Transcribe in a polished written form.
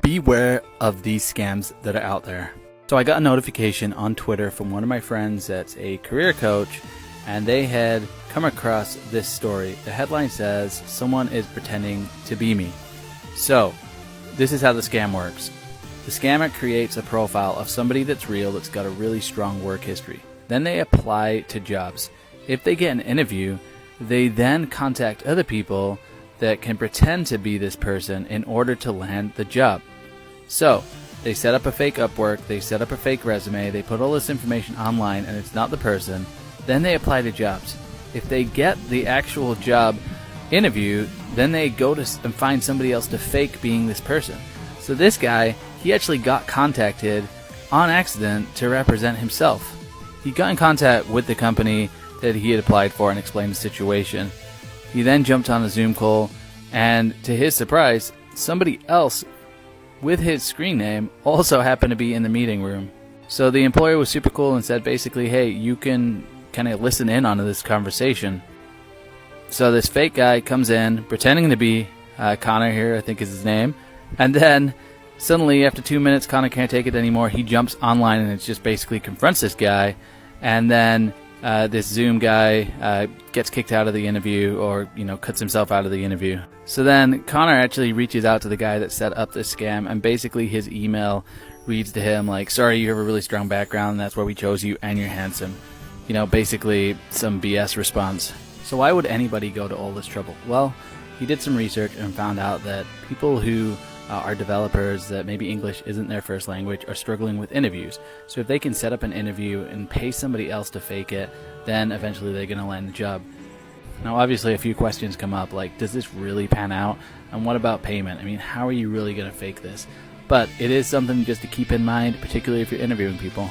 Beware of these scams that are out there. So I got a notification on Twitter from one of my friends that's a career coach, and they had come across this story. The headline says, "Someone is pretending to be me." So, this is how the scam works. The scammer creates a profile of somebody that's real, that's got a really strong work history. Then they apply to jobs. If they get an interview, they then contact other people that can pretend to be this person in order to land the job. So, they set up a fake Upwork, they set up a fake resume, they put all this information online and it's not the person. Then they apply to jobs. If they get the actual job interview, then they go to and find somebody else to fake being this person. So this guy, he actually got contacted on accident to represent himself. He got in contact with the company that he had applied for and explained the situation. He then jumped on a Zoom call, and to his surprise, somebody else with his screen name also happened to be in the meeting room. So the employer was super cool and said basically, hey, you can kind of listen in on this conversation. So this fake guy comes in, pretending to be Connor here, I think is his name, and then suddenly after 2 minutes, Connor can't take it anymore. He jumps online and it just basically confronts this guy, and then this Zoom guy gets kicked out of the interview, or cuts himself out of the interview. So then Connor actually reaches out to the guy that set up this scam, and basically his email reads to him like, "Sorry, you have a really strong background, that's why we chose you, and you're handsome." Basically some BS response. So why would anybody go to all this trouble? Well, he did some research and found out that people who are developers that maybe English isn't their first language are struggling with interviews. So if they can set up an interview and pay somebody else to fake it, then eventually they're going to land the job. Now obviously a few questions come up like, does this really pan out? And what about payment? I mean, how are you really going to fake this? But it is something just to keep in mind, particularly if you're interviewing people.